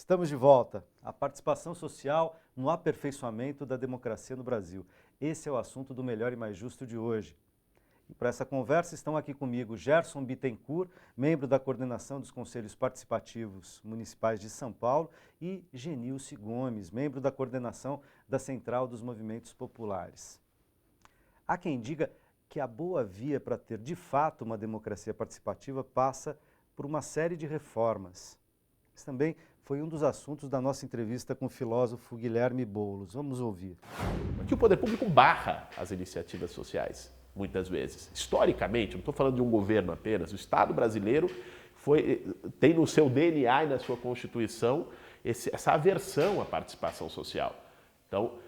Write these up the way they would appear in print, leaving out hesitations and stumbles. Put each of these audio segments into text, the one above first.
Estamos de volta. A participação social no aperfeiçoamento da democracia no Brasil. Esse é o assunto do Melhor e Mais Justo de hoje. E para essa conversa estão aqui comigo Gerson Bittencourt, membro da coordenação dos Conselhos Participativos Municipais de São Paulo, e Genilce Gomes, membro da coordenação da Central dos Movimentos Populares. Há quem diga que a boa via para ter de fato uma democracia participativa passa por uma série de reformas. Isso também foi um dos assuntos da nossa entrevista com o filósofo Guilherme Boulos. Vamos ouvir. Que o poder público barra as iniciativas sociais, muitas vezes. Historicamente, não estou falando de um governo apenas, o Estado brasileiro tem no seu DNA e na sua Constituição essa aversão à participação social. Então,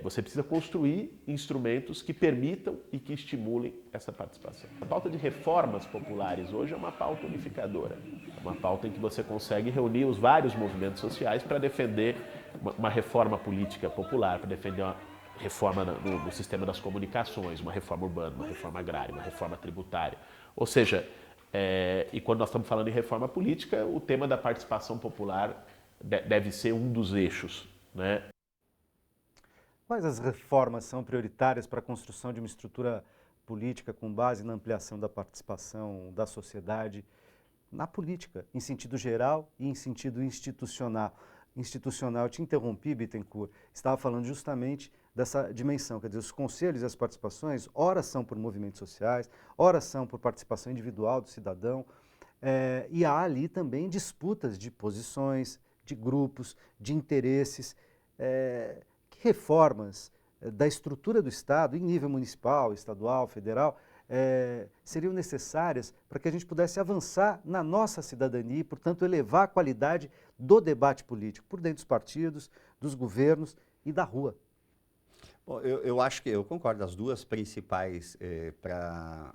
você precisa construir instrumentos que permitam e que estimulem essa participação. A pauta de reformas populares hoje é uma pauta unificadora. É uma pauta em que você consegue reunir os vários movimentos sociais para defender uma reforma política popular, para defender uma reforma no sistema das comunicações, uma reforma urbana, uma reforma agrária, uma reforma tributária. Ou seja, e quando nós estamos falando em reforma política, o tema da participação popular deve ser um dos eixos, né? Quais as reformas são prioritárias para a construção de uma estrutura política com base na ampliação da participação da sociedade na política, em sentido geral e em sentido institucional? Eu te interrompi, Bittencourt, estava falando justamente dessa dimensão, quer dizer, os conselhos e as participações, ora são por movimentos sociais, ora são por participação individual do cidadão, e há ali também disputas de posições, de grupos, de interesses. Que reformas da estrutura do Estado, em nível municipal, estadual, federal, seriam necessárias para que a gente pudesse avançar na nossa cidadania e, portanto, elevar a qualidade do debate político, por dentro dos partidos, dos governos e da rua? Bom, eu acho que eu concordo, as duas principais para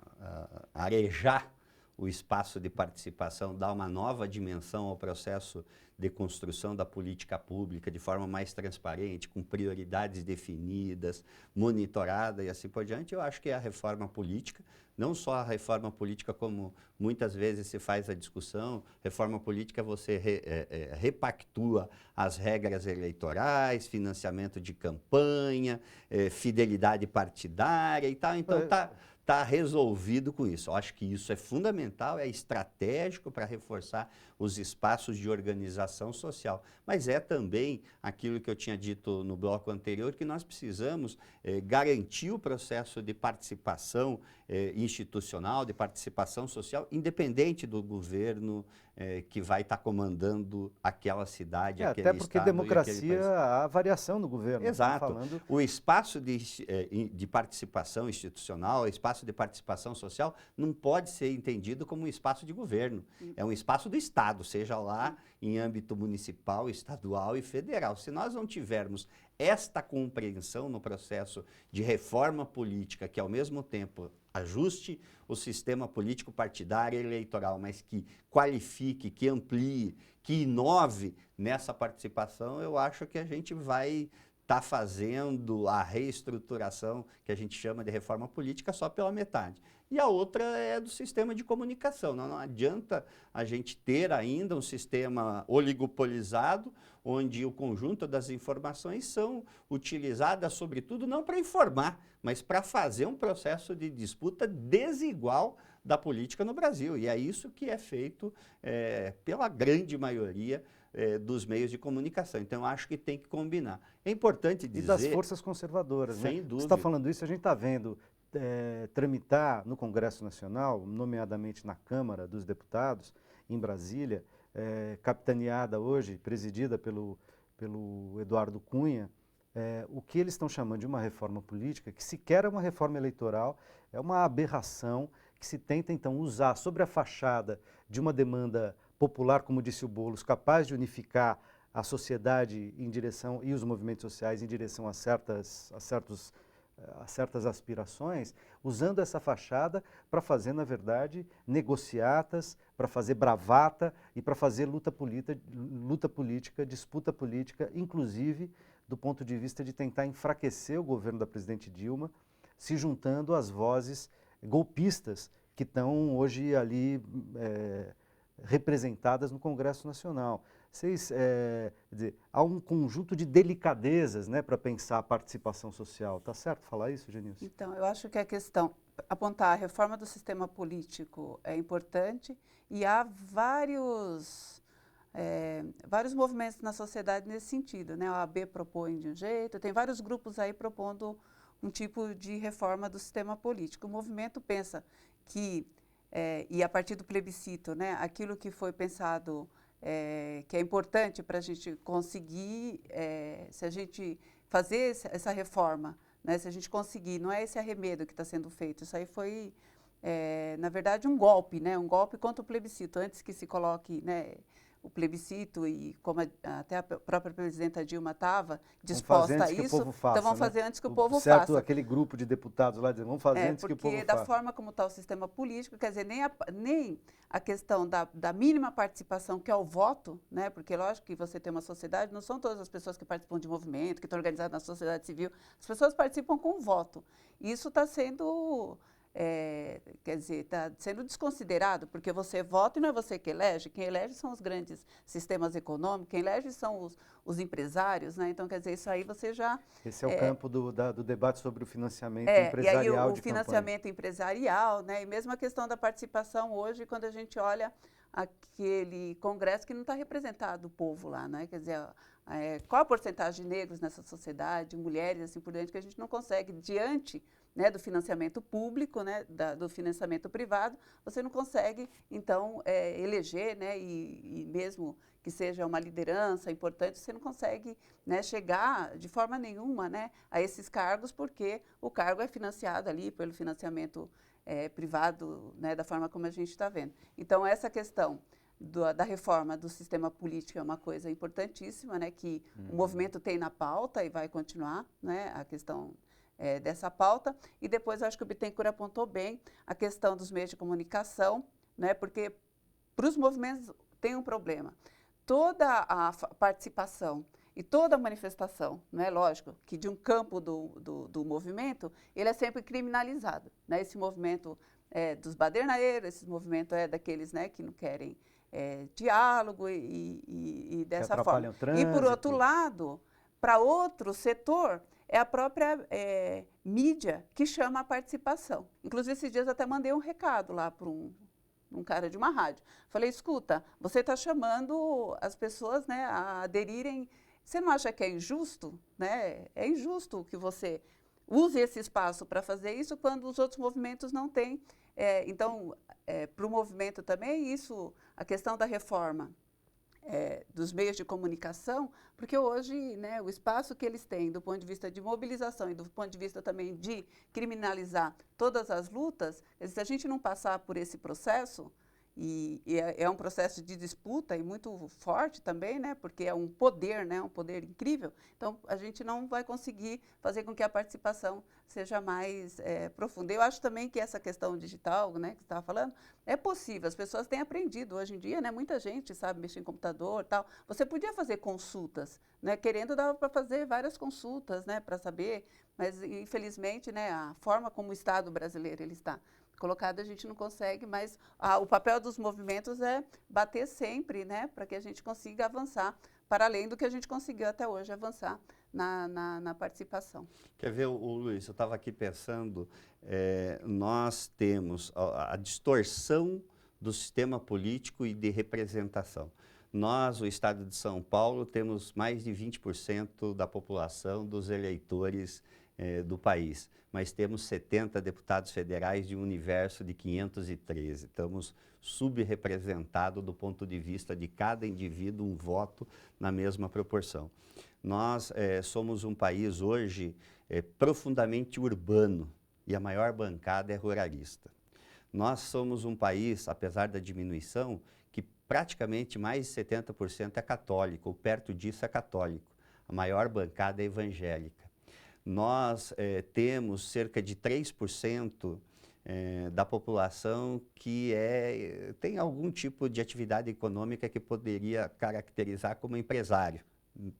arejar o espaço de participação, dar uma nova dimensão ao processo de construção da política pública de forma mais transparente, com prioridades definidas, monitorada e assim por diante. Eu acho que é a reforma política, não só a reforma política como muitas vezes se faz a discussão, reforma política você repactua as regras eleitorais, financiamento de campanha, fidelidade partidária e tal, então está resolvido com isso. Eu acho que isso é fundamental, é estratégico para reforçar os espaços de organização social. Mas é também aquilo que eu tinha dito no bloco anterior, que nós precisamos garantir o processo de participação institucional, de participação social, independente do governo que vai estar comandando aquela cidade, aquele até porque estado democracia há variação no governo. Exato. O espaço de participação institucional, o espaço de participação social, não pode ser entendido como um espaço de governo. É um espaço do Estado, seja lá em âmbito municipal, estadual e federal. Se nós não tivermos esta compreensão no processo de reforma política, que ao mesmo tempo ajuste o sistema político partidário e eleitoral, mas que qualifique, que amplie, que inove nessa participação, eu acho que a gente vai estar fazendo a reestruturação, que a gente chama de reforma política, só pela metade. E a outra é do sistema de comunicação. Não adianta a gente ter ainda um sistema oligopolizado, onde o conjunto das informações são utilizadas, sobretudo, não para informar, mas para fazer um processo de disputa desigual da política no Brasil. E é isso que é feito pela grande maioria dos meios de comunicação. Então, eu acho que tem que combinar. É importante dizer... E das forças conservadoras, sem né? dúvida. Você está falando isso, a gente está vendo tramitar no Congresso Nacional, nomeadamente na Câmara dos Deputados, em Brasília, capitaneada hoje, presidida pelo Eduardo Cunha, o que eles estão chamando de uma reforma política, que sequer é uma reforma eleitoral, é uma aberração que se tenta, então, usar sobre a fachada de uma demanda popular, como disse o Boulos, capaz de unificar a sociedade em direção, e os movimentos sociais em direção a certas aspirações, usando essa fachada para fazer, na verdade, negociatas, para fazer bravata e para fazer luta política, disputa política, inclusive do ponto de vista de tentar enfraquecer o governo da presidente Dilma, se juntando às vozes golpistas que estão hoje ali representadas no Congresso Nacional. quer dizer, há um conjunto de delicadezas, né, para pensar a participação social. Tá certo falar isso, Genilce? Então, eu acho que a questão, apontar a reforma do sistema político é importante e há vários movimentos na sociedade nesse sentido, né? A OAB propõe de um jeito, tem vários grupos aí propondo um tipo de reforma do sistema político. O movimento pensa que, e a partir do plebiscito, né, aquilo que foi pensado que é importante para a gente conseguir, se a gente fazer essa reforma, né, se a gente conseguir, não é esse arremedo que está sendo feito, isso aí foi, na verdade, um golpe, né, um golpe contra o plebiscito, antes que se coloque, né, o plebiscito e como até a própria presidenta Dilma estava disposta a isso, então vamos fazer antes que o povo faça. Aquele grupo de deputados lá dizendo, vamos fazer antes que o povo faça. Porque da forma como está o sistema político, quer dizer, nem a questão da mínima participação, que é o voto, né? Porque lógico que você tem uma sociedade, não são todas as pessoas que participam de movimento, que estão organizadas na sociedade civil, as pessoas participam com o voto. E isso está sendo... quer dizer, está sendo desconsiderado, porque você vota e não é você que elege, quem elege são os grandes sistemas econômicos, quem elege são os empresários, né? Então, quer dizer, isso aí você já... Esse é o campo do debate sobre o financiamento empresarial de campanha. E aí o financiamento empresarial, né? E mesmo a questão da participação hoje, quando a gente olha aquele congresso que não está representado o povo lá, né? Quer dizer, qual a porcentagem de negros nessa sociedade, mulheres, assim por diante, que a gente não consegue, diante, né, do financiamento público, né, do financiamento privado, você não consegue, então, eleger, né, e mesmo que seja uma liderança importante, você não consegue, né, chegar de forma nenhuma, né, a esses cargos, porque o cargo é financiado ali pelo financiamento privado, né, da forma como a gente está vendo. Então, essa questão da reforma do sistema político é uma coisa importantíssima, né, que o movimento tem na pauta e vai continuar, né, a questão dessa pauta. E depois, eu acho que o Bittencourt apontou bem a questão dos meios de comunicação, né, porque para os movimentos tem um problema. Toda a participação e toda a manifestação, né, lógico, que de um campo do movimento, ele é sempre criminalizado, né, esse movimento dos baderneiros, esse movimento daqueles, né, que não querem diálogo e dessa forma. E, por outro lado, para outro setor, é a própria mídia que chama a participação. Inclusive, esses dias eu até mandei um recado lá para um cara de uma rádio. Falei, escuta, você está chamando as pessoas, né, a aderirem. Você não acha que é injusto? Né? É injusto que você use esse espaço para fazer isso quando os outros movimentos não têm. Então, para o movimento também, isso, a questão da reforma dos meios de comunicação, porque hoje, né, o espaço que eles têm do ponto de vista de mobilização e do ponto de vista também de criminalizar todas as lutas, se a gente não passar por esse processo, e é um processo de disputa e muito forte também, né, porque é um poder, né, um poder incrível, então a gente não vai conseguir fazer com que a participação seja mais profunda. Eu acho também que essa questão digital, né, que você estava falando, é possível, as pessoas têm aprendido hoje em dia, né, muita gente sabe mexer em computador e tal. Você podia fazer consultas, né, querendo dava para fazer várias consultas, né, para saber, mas infelizmente, né, a forma como o Estado brasileiro ele está colocado, a gente não consegue, mas o papel dos movimentos é bater sempre, né, para que a gente consiga avançar para além do que a gente conseguiu até hoje avançar na participação. Quer ver, Luiz, eu estava aqui pensando, nós temos a distorção do sistema político e de representação. Nós, o Estado de São Paulo, temos mais de 20% da população dos eleitores do país, mas temos 70 deputados federais de um universo de 513. Estamos subrepresentados do ponto de vista de cada indivíduo, um voto na mesma proporção. Nós somos um país hoje profundamente urbano e a maior bancada é ruralista. Nós somos um país, apesar da diminuição, que praticamente mais de 70% é católico, ou perto disso é católico. A maior bancada é evangélica. Nós temos cerca de 3% da população que tem algum tipo de atividade econômica que poderia caracterizar como empresário,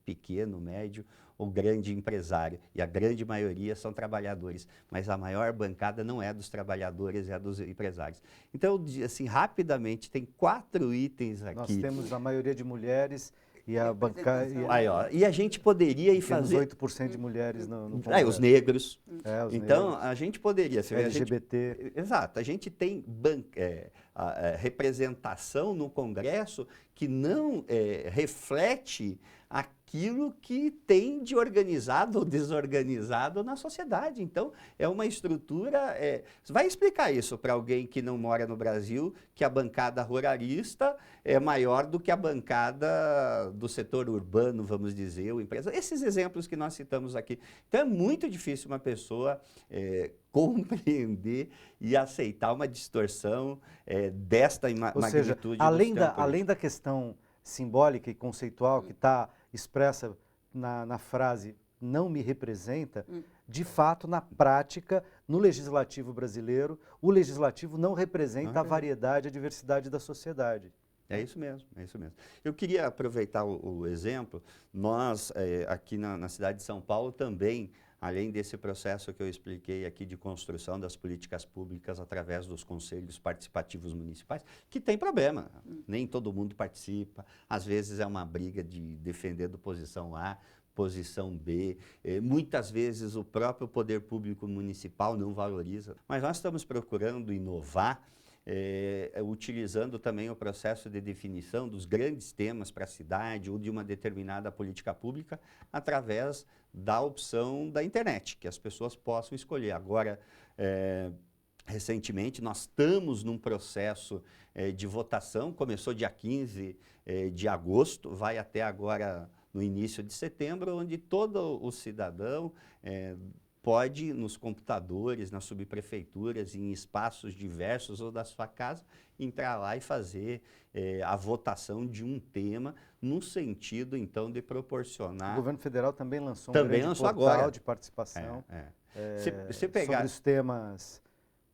pequeno, médio ou grande empresário. E a grande maioria são trabalhadores. Mas a maior bancada não é dos trabalhadores, é dos empresários. Então, assim, rapidamente, tem 4 itens aqui. Nós temos a maioria de mulheres e a bancada... Aí, ó, e a gente poderia ir fazer... 8% de mulheres no Aí, os negros. os Então, negros, a gente poderia... LGBT. Exato. A gente tem a representação no Congresso que não reflete aquilo que tem de organizado ou desorganizado na sociedade. Então, é uma estrutura... vai explicar isso para alguém que não mora no Brasil, que a bancada ruralista é maior do que a bancada do setor urbano, vamos dizer, ou empresa. Esses exemplos que nós citamos aqui. Então, é muito difícil uma pessoa compreender e aceitar uma distorção desta magnitude. Seja, além da questão simbólica e conceitual que está expressa na frase "não me representa", de fato, na prática, no legislativo brasileiro, o legislativo não representa a variedade e a diversidade da sociedade. É isso mesmo, é isso mesmo. Eu queria aproveitar o exemplo, nós aqui na cidade de São Paulo também, além desse processo que eu expliquei aqui de construção das políticas públicas através dos conselhos participativos municipais, que tem problema, nem todo mundo participa, às vezes é uma briga de defender do posição A, posição B, muitas vezes o próprio poder público municipal não valoriza, mas nós estamos procurando inovar, utilizando também o processo de definição dos grandes temas para a cidade ou de uma determinada política pública através da opção da internet, que as pessoas possam escolher. Agora, recentemente, nós estamos num processo de votação, começou dia 15 de agosto, vai até agora no início de setembro, onde todo o cidadão pode, nos computadores, nas subprefeituras, em espaços diversos ou da sua casa, entrar lá e fazer a votação de um tema, no sentido, então, de proporcionar... O governo federal também lançou um grande portal agora de participação Se pegar... sobre os temas...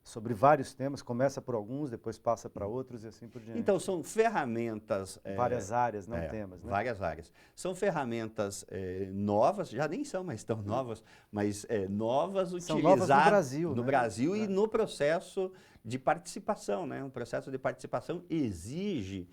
Sobre vários temas, começa por alguns, depois passa para outros e assim por diante. Então, são ferramentas... várias áreas, não temas, né? Várias áreas. São ferramentas novas, já nem são mais tão novas, mas novas utilizadas no Brasil, no Brasil e no processo de participação, né? Um processo de participação exige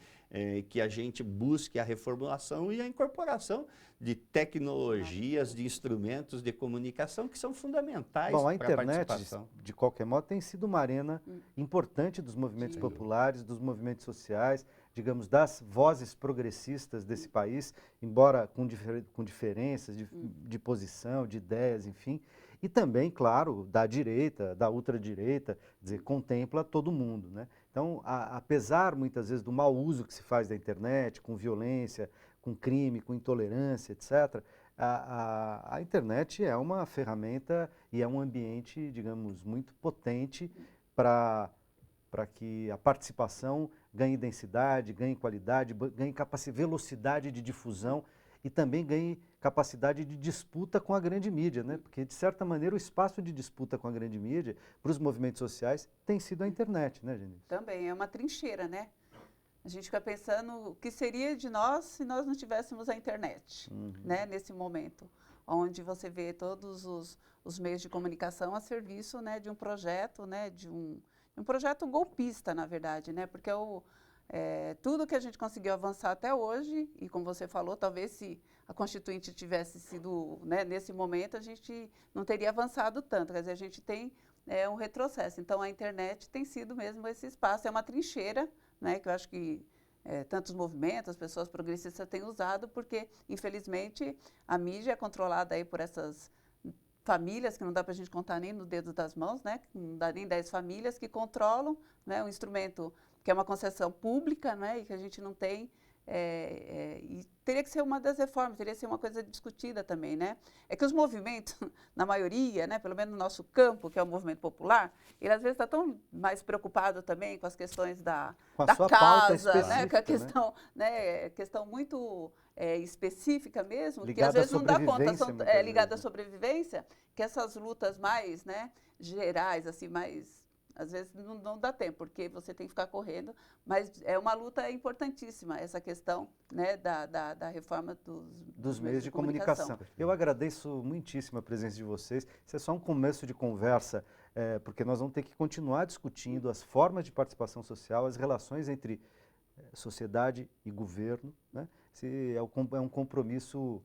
que a gente busque a reformulação e a incorporação de tecnologias, de instrumentos de comunicação que são fundamentais para a participação. Bom, a internet, de qualquer modo, tem sido uma arena importante dos movimentos populares, dos movimentos sociais, digamos, das vozes progressistas desse país, embora com diferenças de posição, de ideias, enfim, e também, claro, da direita, da ultradireita, quer dizer, contempla todo mundo, né? Então, apesar, muitas vezes, do mau uso que se faz da internet, com violência, com crime, com intolerância, etc., a internet é uma ferramenta e é um ambiente, digamos, muito potente para que a participação ganhe densidade, ganhe qualidade, ganhe velocidade de difusão e também ganhe capacidade de disputa com a grande mídia, né? Porque, de certa maneira, o espaço de disputa com a grande mídia para os movimentos sociais tem sido a internet, né, Genice? Também, é uma trincheira, né? A gente fica pensando o que seria de nós se nós não tivéssemos a internet, né? Nesse momento, onde você vê todos os meios de comunicação a serviço, né, de um projeto, né, de um projeto golpista, na verdade, né? Porque tudo que a gente conseguiu avançar até hoje, e como você falou, talvez se a Constituinte tivesse sido, né, nesse momento, a gente não teria avançado tanto, quer dizer, a gente tem um retrocesso. Então, a internet tem sido mesmo esse espaço, é uma trincheira, né, que eu acho que tantos movimentos, as pessoas progressistas têm usado, porque, infelizmente, a mídia é controlada aí por essas famílias, que não dá para a gente contar nem no dedo das mãos, né, não dá nem 10 famílias que controlam, né, um instrumento que é uma concessão pública, né, e que a gente não tem, e teria que ser uma das reformas, teria que ser uma coisa discutida também, né? É que os movimentos, na maioria, né, pelo menos no nosso campo, que é o movimento popular, ele às vezes está tão mais preocupado também com as questões da casa, né, com a questão, né, questão muito específica mesmo, ligada, que às vezes não dá conta, são ligadas à sobrevivência, que essas lutas mais, né, gerais, assim, mais às vezes não dá tempo, porque você tem que ficar correndo, mas é uma luta importantíssima, essa questão, né, da reforma dos meios de comunicação. Eu agradeço muitíssimo a presença de vocês. Isso é só um começo de conversa, porque nós vamos ter que continuar discutindo as formas de participação social, as relações entre sociedade e governo, né? Esse é um compromisso,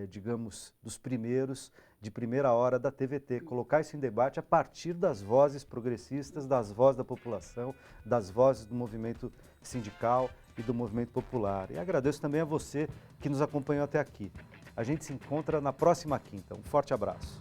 digamos, dos primeiros, de primeira hora da TVT, colocar isso em debate a partir das vozes progressistas, das vozes da população, das vozes do movimento sindical e do movimento popular. E agradeço também a você que nos acompanhou até aqui. A gente se encontra na próxima quinta. Um forte abraço.